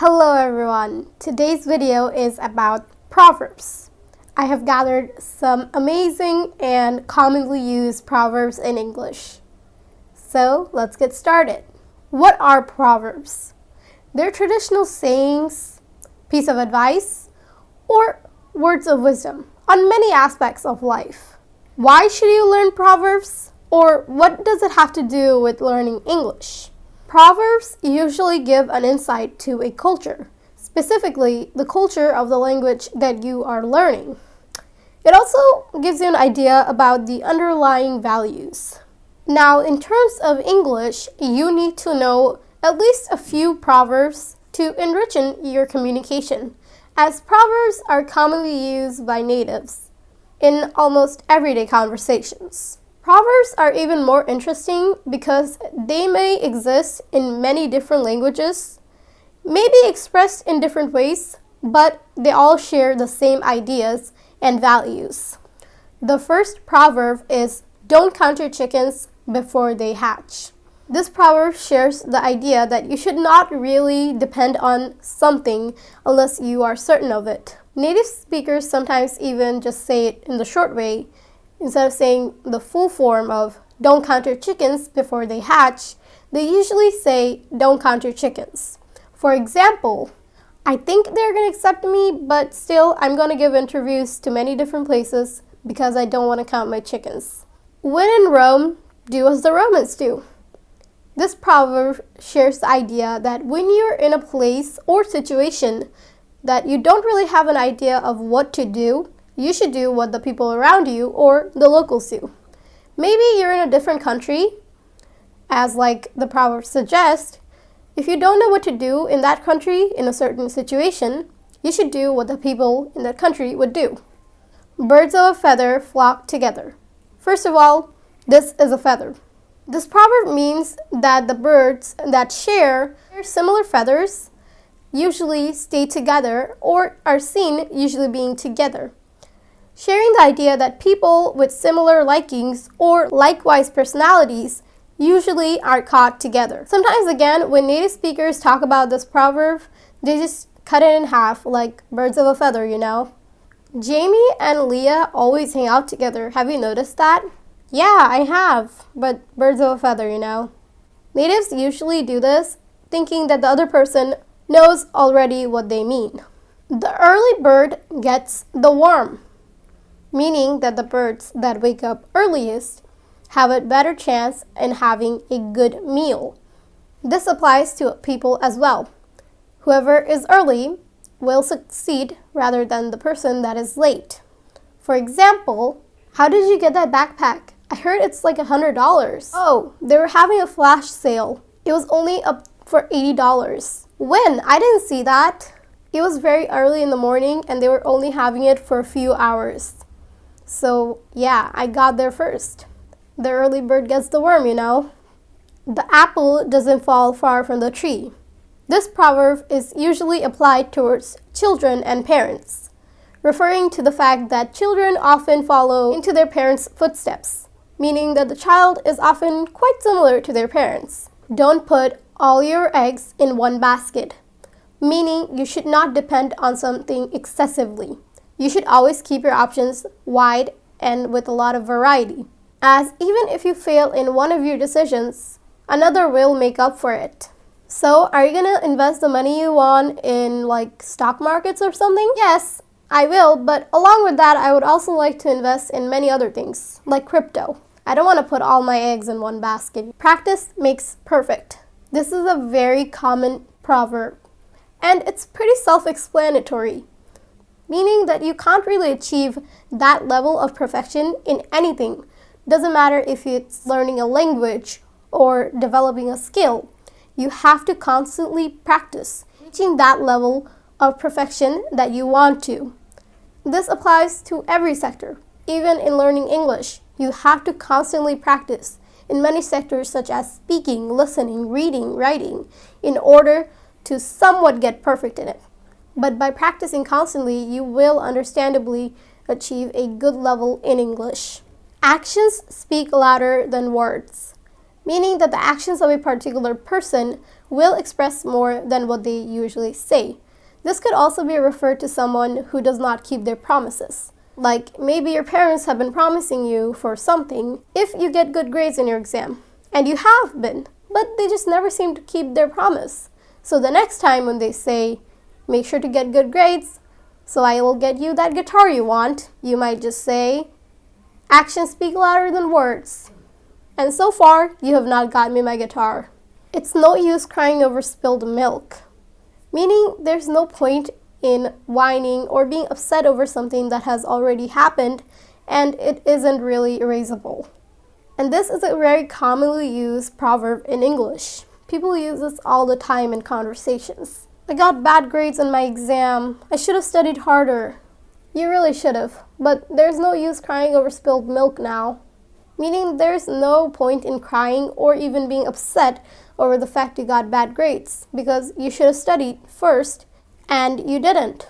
Hello everyone, today's video is about proverbs. I have gathered some amazing and commonly used proverbs in English. So let's get started. What are proverbs? They're traditional sayings, piece of advice, or words of wisdom on many aspects of life. Why should you learn proverbs? Or what does it have to do with learning English? Proverbs usually give an insight to a culture, specifically the culture of the language that you are learning. It also gives you an idea about the underlying values. Now, in terms of English, you need to know at least a few proverbs to enrich your communication, as proverbs are commonly used by natives in almost everyday conversations. Proverbs are even more interesting because they may exist in many different languages, may be expressed in different ways, but they all share the same ideas and values. The first proverb is, "Don't count your chickens before they hatch." This proverb shares the idea that you should not really depend on something unless you are certain of it. Native speakers sometimes even just say it in the short way. Instead of saying the full form of "don't count your chickens before they hatch," they usually say "don't count your chickens." For example, "I think they're going to accept me, but still I'm going to give interviews to many different places because I don't want to count my chickens." When in Rome, do as the Romans do. This proverb shares the idea that when you're in a place or situation that you don't really have an idea of what to do, you should do what the people around you or the locals do. Maybe you're in a different country, as like the proverb suggests. If you don't know what to do in that country in a certain situation, you should do what the people in that country would do. Birds of a feather flock together. First of all, this is a feather. This proverb means that the birds that share similar feathers usually stay together or are seen usually being together, sharing the idea that people with similar likings or likewise personalities usually are caught together. Sometimes again, when native speakers talk about this proverb, they just cut it in half like birds of a feather, you know. Jamie and Leah always hang out together. Have you noticed that? Yeah, I have, but birds of a feather, you know. Natives usually do this, thinking that the other person knows already what they mean. The early bird gets the worm, meaning that the birds that wake up earliest have a better chance in having a good meal. This applies to people as well. Whoever is early will succeed rather than the person that is late. For example, how did you get that backpack? I heard it's like $100. Oh, they were having a flash sale. It was only up for $80. When? I didn't see that. It was very early in the morning and they were only having it for a few hours. So yeah, I got there first. The early bird gets the worm, you know. The apple doesn't fall far from the tree. This proverb is usually applied towards children and parents, referring to the fact that children often follow into their parents' footsteps, meaning that the child is often quite similar to their parents. Don't put all your eggs in one basket, meaning you should not depend on something excessively. You should always keep your options wide and with a lot of variety, as even if you fail in one of your decisions, another will make up for it. So, are you gonna invest the money you want in like stock markets or something? Yes, I will, but along with that, I would also like to invest in many other things, like crypto. I don't want to put all my eggs in one basket. Practice makes perfect. This is a very common proverb, and it's pretty self-explanatory, meaning that you can't really achieve that level of perfection in anything. Doesn't matter if it's learning a language or developing a skill. You have to constantly practice, reaching that level of perfection that you want to. This applies to every sector. Even in learning English, you have to constantly practice in many sectors such as speaking, listening, reading, writing, in order to somewhat get perfect in it. But by practicing constantly, you will understandably achieve a good level in English. Actions speak louder than words. meaning that the actions of a particular person will express more than what they usually say. This could also be referred to someone who does not keep their promises. Like maybe your parents have been promising you for something if you get good grades in your exam, and you have been, but they just never seem to keep their promise. So the next time when they say, make sure to get good grades, so I will get you that guitar you want, you might just say, actions speak louder than words. And so far, you have not got me my guitar. It's no use crying over spilled milk, meaning there's no point in whining or being upset over something that has already happened and it isn't really erasable. And this is a very commonly used proverb in English. People use this all the time in conversations. I got bad grades in my exam. I should have studied harder. You really should have, but there's no use crying over spilled milk now. Meaning there's no point in crying or even being upset over the fact you got bad grades because you should have studied first and you didn't.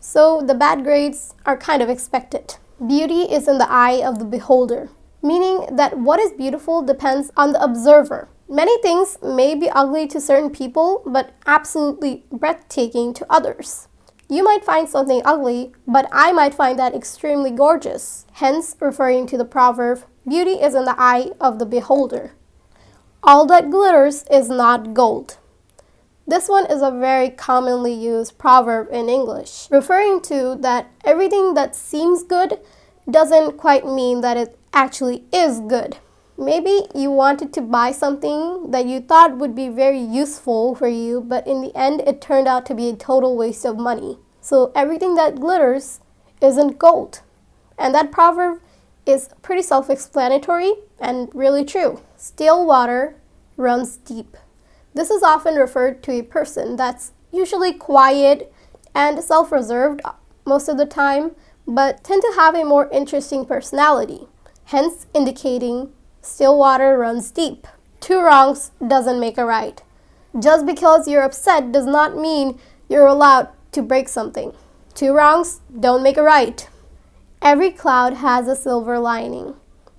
So the bad grades are kind of expected. Beauty is in the eye of the beholder, meaning that what is beautiful depends on the observer. Many things may be ugly to certain people, but absolutely breathtaking to others. You might find something ugly, but I might find that extremely gorgeous. Hence, referring to the proverb, beauty is in the eye of the beholder. All that glitters is not gold. This one is a very commonly used proverb in English, referring to that everything that seems good doesn't quite mean that it actually is good. Maybe you wanted to buy something that you thought would be very useful for you, but in the end it turned out to be a total waste of money. So everything that glitters isn't gold. And that proverb is pretty self-explanatory and really true. Still water runs deep. This is often referred to a person that's usually quiet and self-reserved most of the time, but tend to have a more interesting personality, hence indicating still water runs deep. Two wrongs doesn't make a right. Just because you're upset does not mean you're allowed to break something. Two wrongs don't make a right. Every cloud has a silver lining.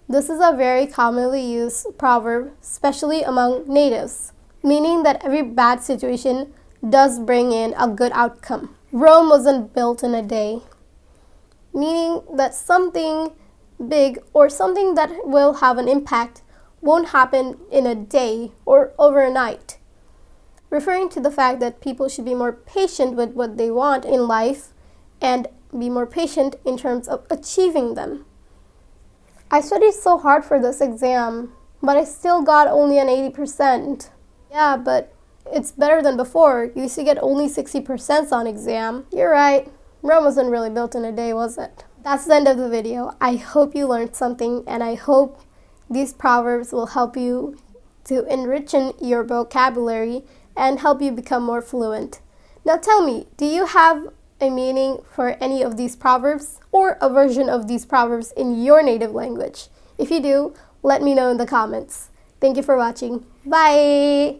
This is a very commonly used proverb, especially among natives, meaning that every bad situation does bring in a good outcome. Rome wasn't built in a day, meaning that something big or something that will have an impact won't happen in a day or overnight, referring to the fact that people should be more patient with what they want in life and be more patient in terms of achieving them. I studied so hard for this exam, but I still got only an 80%. Yeah, but it's better than before. You used to get only 60% on exam. You're right. Rome wasn't really built in a day, was it? That's the end of the video. I hope you learned something, and I hope these proverbs will help you to enrich your vocabulary and help you become more fluent. Now tell me, do you have a meaning for any of these proverbs or a version of these proverbs in your native language? If you do, let me know in the comments. Thank you for watching. Bye!